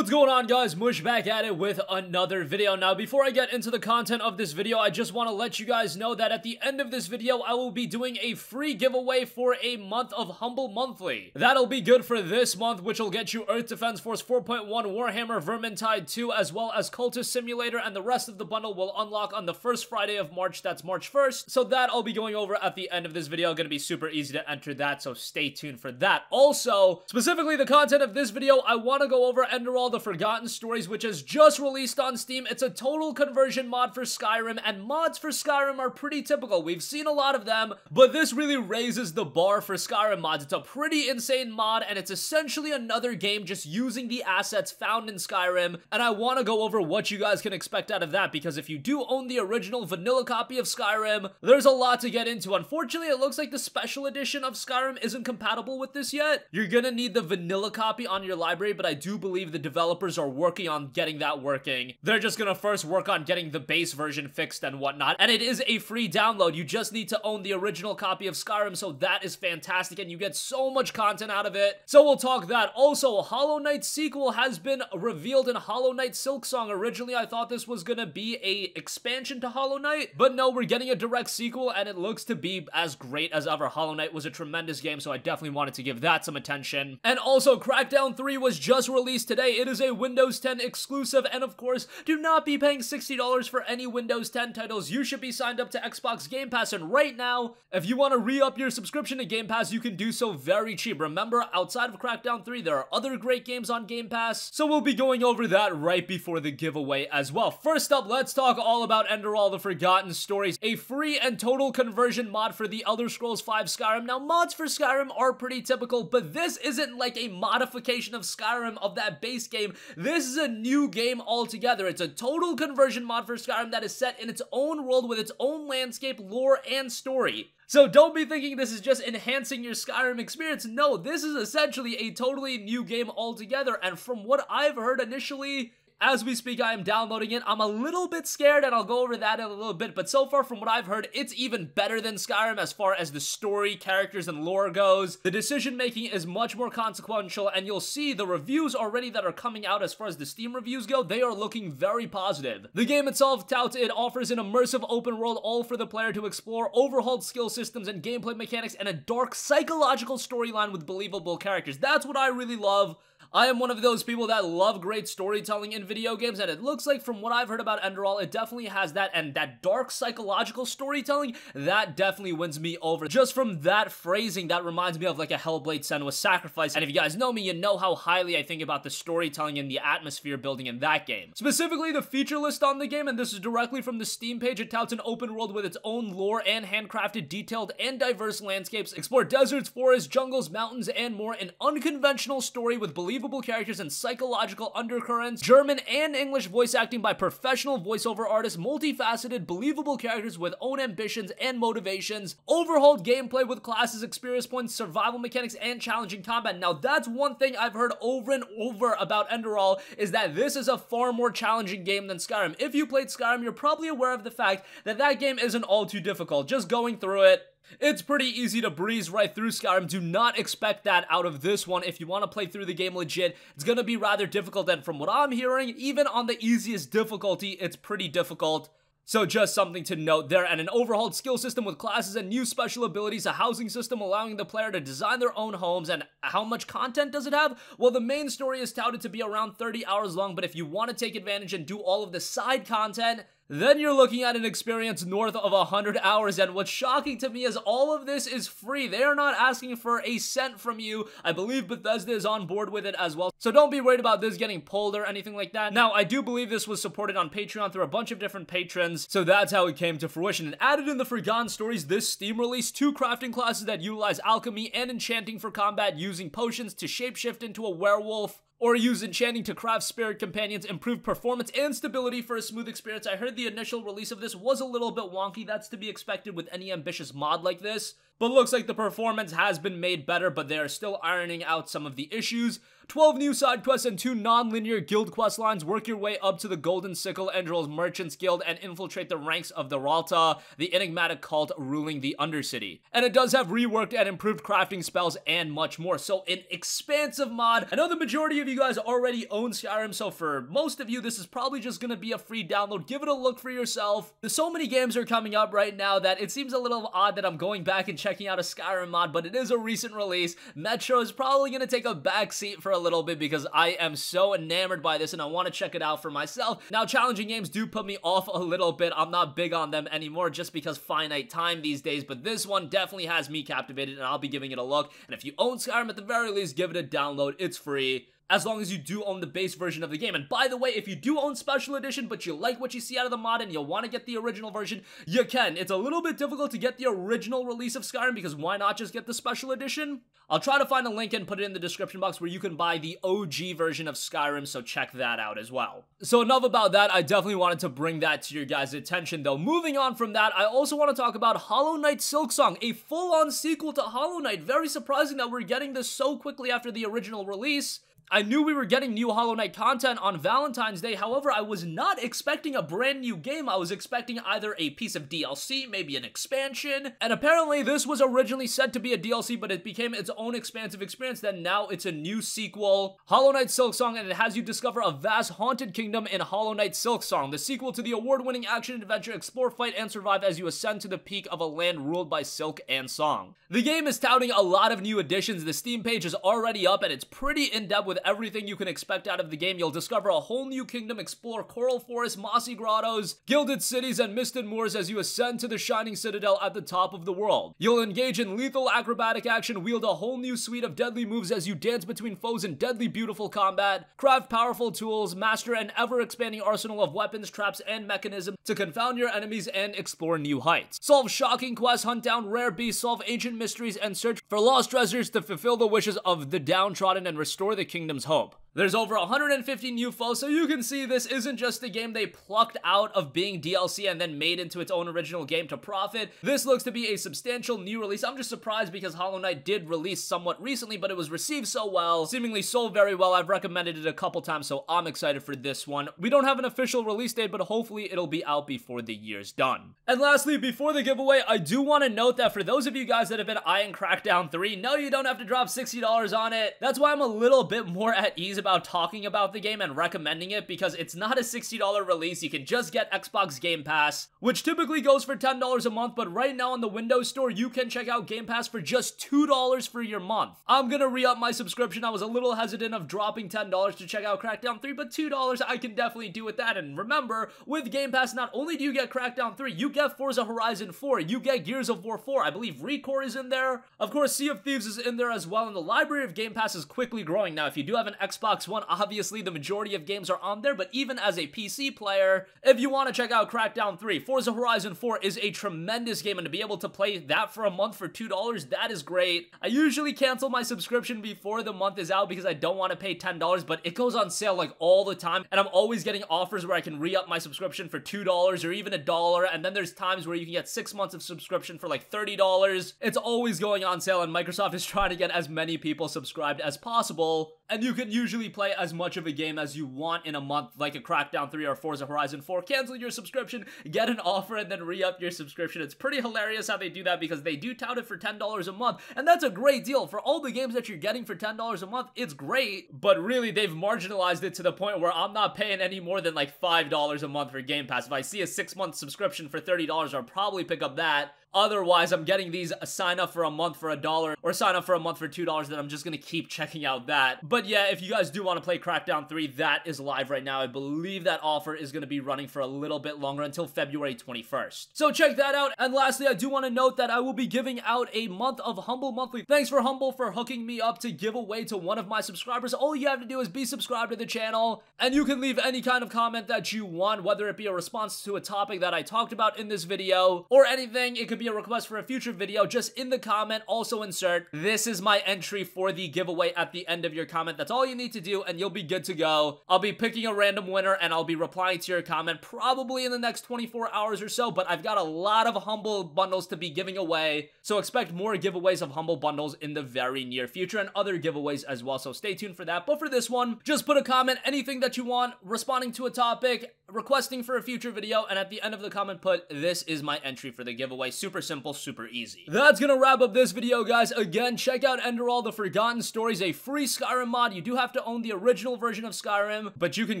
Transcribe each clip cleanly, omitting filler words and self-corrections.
What's going on, guys? Mush back at it with another video. Now, before I get into the content of this video, I just want to let you guys know that at the end of this video, I will be doing a free giveaway for a month of Humble Monthly. That'll be good for this month, which will get you Earth Defense Force 4.1, Warhammer Vermintide 2, as well as Cultist Simulator, and the rest of the bundle will unlock on the first Friday of March. That's March 1st. So that I'll be going over at the end of this video. Gonna be super easy to enter that, so stay tuned for that. Also, specifically the content of this video, I want to go over Enderal: The Forgotten Stories, which is just released on Steam. It's a total conversion mod for Skyrim, and mods for Skyrim are pretty typical. We've seen a lot of them, but this really raises the bar for Skyrim mods. It's a pretty insane mod, and it's essentially another game just using the assets found in Skyrim, and I want to go over what you guys can expect out of that, because if you do own the original vanilla copy of Skyrim, there's a lot to get into. Unfortunately, it looks like the special edition of Skyrim isn't compatible with this yet. You're gonna need the vanilla copy on your library, but I do believe the developers are working on getting that working. They're just gonna first work on getting the base version fixed and whatnot, and it is a free download. You just need to own the original copy of Skyrim, so that is fantastic, and you get so much content out of it. So we'll talk that. Also, Hollow Knight sequel has been revealed in Hollow Knight Silksong. Originally, I thought this was gonna be a expansion to Hollow Knight, but no, we're getting a direct sequel, and it looks to be as great as ever. Hollow Knight was a tremendous game, so I definitely wanted to give that some attention. And also, Crackdown 3 was just released today. It is a Windows 10 exclusive, and of course, do not be paying $60 for any Windows 10 titles. You should be signed up to Xbox Game Pass, and right now, if you want to re-up your subscription to Game Pass, you can do so very cheap. Remember, outside of Crackdown 3, there are other great games on Game Pass, so we'll be going over that right before the giveaway as well. First up, let's talk all about Enderal: The Forgotten Stories, a free and total conversion mod for the Elder Scrolls V Skyrim. Now, mods for Skyrim are pretty typical, but this isn't like a modification of Skyrim, of that base game. This is a new game altogether. It's a total conversion mod for Skyrim that is set in its own world with its own landscape, lore, and story. So don't be thinking this is just enhancing your Skyrim experience. No, this is essentially a totally new game altogether, and from what I've heard initially, as we speak, I am downloading it. I'm a little bit scared, and I'll go over that in a little bit, but so far from what I've heard, it's even better than Skyrim as far as the story, characters, and lore goes. The decision-making is much more consequential, and you'll see the reviews already that are coming out as far as the Steam reviews go, they are looking very positive. The game itself touts it offers an immersive open world, all for the player to explore, overhauled skill systems and gameplay mechanics, and a dark psychological storyline with believable characters. That's what I really love. I am one of those people that love great storytelling in video games, and it looks like from what I've heard about Enderal, it definitely has that, and that dark psychological storytelling, that definitely wins me over. Just from that phrasing, that reminds me of like a Hellblade: Senua's Sacrifice, and if you guys know me, you know how highly I think about the storytelling and the atmosphere building in that game. Specifically, the feature list on the game, and this is directly from the Steam page, it touts an open world with its own lore and handcrafted, detailed, and diverse landscapes, explore deserts, forests, jungles, mountains, and more, an unconventional story with believable characters and psychological undercurrents, German and English voice acting by professional voiceover artists, multifaceted, believable characters with own ambitions and motivations, overhauled gameplay with classes, experience points, survival mechanics, and challenging combat. Now, that's one thing I've heard over and over about Enderal, is that this is a far more challenging game than Skyrim. If you played Skyrim, you're probably aware of the fact that that game isn't all too difficult. Just going through it, it's pretty easy to breeze right through Skyrim. Do not expect that out of this one. If you want to play through the game legit, it's going to be rather difficult, and from what I'm hearing, even on the easiest difficulty, it's pretty difficult. So just something to note there. And an overhauled skill system with classes and new special abilities, a housing system allowing the player to design their own homes. And how much content does it have? Well, the main story is touted to be around 30 hours long, but if you want to take advantage and do all of the side content, then you're looking at an experience north of 100 hours, and what's shocking to me is all of this is free. They are not asking for a cent from you. I believe Bethesda is on board with it as well, so don't be worried about this getting pulled or anything like that. Now, I do believe this was supported on Patreon through a bunch of different patrons, so that's how it came to fruition. And added in the Forgotten Stories, this Steam release, 2 crafting classes that utilize alchemy and enchanting for combat, using potions to shapeshift into a werewolf, or use enchanting to craft spirit companions, improve performance and stability for a smooth experience. I heard the initial release of this was a little bit wonky. That's to be expected with any ambitious mod like this. but looks like the performance has been made better, but they are still ironing out some of the issues. 12 new side quests and 2 non-linear guild quest lines. Work your way up to the Golden Sickle, Enderal's Merchants Guild, and infiltrate the ranks of the Ralta, the enigmatic cult ruling the Undercity. And it does have reworked and improved crafting spells and much more. So an expansive mod. I know the majority of you guys already own Skyrim, so for most of you, this is probably just gonna be a free download. Give it a look for yourself. There's so many games are coming up right now that it seems a little odd that I'm going back and checking out a Skyrim mod, but it is a recent release. Metro is probably gonna take a back seat for a little bit because I am so enamored by this and I want to check it out for myself. Now, challenging games do put me off a little bit. I'm not big on them anymore just because finite time these days, but this one definitely has me captivated and I'll be giving it a look. And if you own Skyrim, at the very least, give it a download. It's free, as long as you do own the base version of the game. And by the way, if you do own Special Edition, but you like what you see out of the mod and you'll want to get the original version, you can. It's a little bit difficult to get the original release of Skyrim because why not just get the Special Edition? I'll try to find a link and put it in the description box where you can buy the OG version of Skyrim, so check that out as well. So enough about that, I definitely wanted to bring that to your guys' attention though. Moving on from that, I also want to talk about Hollow Knight Silksong, a full-on sequel to Hollow Knight. Very surprising that we're getting this so quickly after the original release. I knew we were getting new Hollow Knight content on Valentine's Day, however, I was not expecting a brand new game. I was expecting either a piece of DLC, maybe an expansion, and apparently this was originally said to be a DLC, but it became its own expansive experience, then now it's a new sequel, Hollow Knight Silksong, and it has you discover a vast haunted kingdom in Hollow Knight Silksong, the sequel to the award-winning action-adventure explore, fight, and survive as you ascend to the peak of a land ruled by Silk and Song. The game is touting a lot of new additions. The Steam page is already up, and it's pretty in-depth with everything you can expect out of the game. You'll discover a whole new kingdom, explore coral forests, mossy grottos, gilded cities, and misted moors as you ascend to the shining citadel at the top of the world. You'll engage in lethal acrobatic action, wield a whole new suite of deadly moves as you dance between foes in deadly beautiful combat, craft powerful tools, master an ever-expanding arsenal of weapons, traps, and mechanisms to confound your enemies and explore new heights. Solve shocking quests, hunt down rare beasts, solve ancient mysteries, and search for lost treasures to fulfill the wishes of the downtrodden and restore the kingdom's hope. There's over 150 new foes, so you can see this isn't just a game they plucked out of being DLC and then made into its own original game to profit. This looks to be a substantial new release. I'm just surprised because Hollow Knight did release somewhat recently, but it was received so well, seemingly sold very well. I've recommended it a couple times, so I'm excited for this one. We don't have an official release date, but hopefully it'll be out before the year's done. And lastly, before the giveaway, I do want to note that for those of you guys that have been eyeing Crackdown 3, no, you don't have to drop $60 on it. That's why I'm a little bit more at ease about talking about the game and recommending it, because it's not a $60 release. You can just get Xbox Game Pass, which typically goes for $10 a month, but right now on the Windows Store, you can check out Game Pass for just $2 for your month. I'm gonna re-up my subscription. I was a little hesitant of dropping $10 to check out Crackdown 3, but $2 I can definitely do with that. And remember, with Game Pass, not only do you get Crackdown 3, you get Forza Horizon 4, you get Gears of War 4, I believe Recore is in there, of course Sea of Thieves is in there as well, and the library of Game Pass is quickly growing. Now, if you do have an Xbox One, obviously the majority of games are on there, but even as a PC player, if you want to check out Crackdown 3, Forza Horizon 4 is a tremendous game, and to be able to play that for a month for $2, that is great. I usually cancel my subscription before the month is out because I don't want to pay $10, but it goes on sale like all the time, and I'm always getting offers where I can re-up my subscription for $2 or even $1, and then there's times where you can get 6 months of subscription for like $30. It's always going on sale, and Microsoft is trying to get as many people subscribed as possible, and you can usually play as much of a game as you want in a month, like a Crackdown 3 or Forza Horizon 4. Cancel your subscription, get an offer, and then re-up your subscription. It's pretty hilarious how they do that because they do tout it for $10 a month, and that's a great deal. For all the games that you're getting for $10 a month, it's great, but really they've marginalized it to the point where I'm not paying any more than like $5 a month for Game Pass. If I see a 6-month subscription for $30, I'll probably pick up that. Otherwise, I'm getting these sign up for a month for $1 or sign up for a month for $2 that I'm just gonna keep checking out that. But yeah, if you guys do want to play Crackdown 3, that is live right now. I believe that offer is gonna be running for a little bit longer until February 21st. So check that out. And lastly, I do want to note that I will be giving out a month of Humble Monthly. Thanks for Humble for hooking me up to give away to one of my subscribers. All you have to do is be subscribed to the channel, and you can leave any kind of comment that you want, whether it be a response to a topic that I talked about in this video or anything. It could be a request for a future video, just in the comment, also insert, "This is my entry for the giveaway" at the end of your comment. That's all you need to do, and you'll be good to go. I'll be picking a random winner, and I'll be replying to your comment probably in the next 24 hours or so, but I've got a lot of Humble bundles to be giving away, so expect more giveaways of Humble bundles in the very near future, and other giveaways as well, so stay tuned for that. But for this one, just put a comment, anything that you want, responding to a topic, requesting for a future video, and at the end of the comment put, "This is my entry for the giveaway." Super simple, super easy. That's gonna wrap up this video, guys. Again, check out Enderal, The Forgotten Stories, a free Skyrim mod. You do have to own the original version of Skyrim, but you can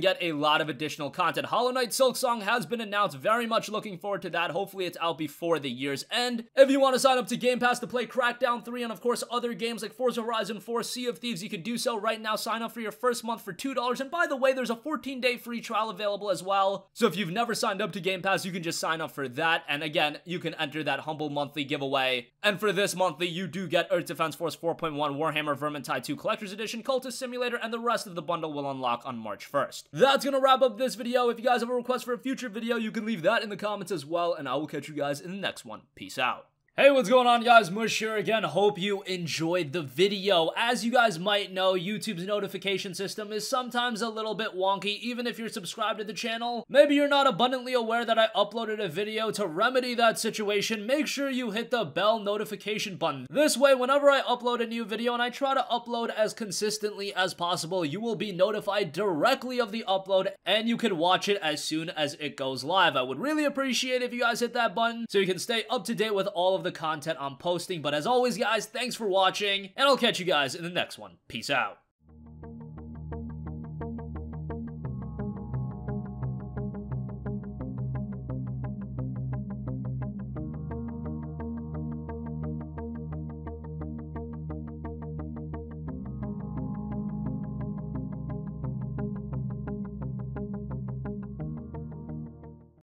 get a lot of additional content. Hollow Knight Silksong has been announced. Very much looking forward to that. Hopefully it's out before the year's end. If you want to sign up to Game Pass to play Crackdown 3 and of course other games like Forza Horizon 4, Sea of Thieves, you can do so right now. Sign up for your first month for $2. And by the way, there's a 14-day free trial available as well. So if you've never signed up to Game Pass, you can just sign up for that. And again, you can enter that Humble monthly giveaway. And for this monthly, you do get Earth Defense Force 4.1, Warhammer Vermintide 2 Collector's Edition, Cultist Simulator, and the rest of the bundle will unlock on March 1st. That's gonna wrap up this video. If you guys have a request for a future video, you can leave that in the comments as well, and I will catch you guys in the next one. Peace out. Hey, what's going on, guys? Mush here again. Hope you enjoyed the video. As you guys might know, YouTube's notification system is sometimes a little bit wonky, even if you're subscribed to the channel. Maybe you're not abundantly aware that I uploaded a video. To remedy that situation, make sure you hit the bell notification button. This way, whenever I upload a new video, and I try to upload as consistently as possible, you will be notified directly of the upload, and you can watch it as soon as it goes live. I would really appreciate if you guys hit that button so you can stay up to date with all of the content I'm posting. But as always, guys, thanks for watching, and I'll catch you guys in the next one. Peace out.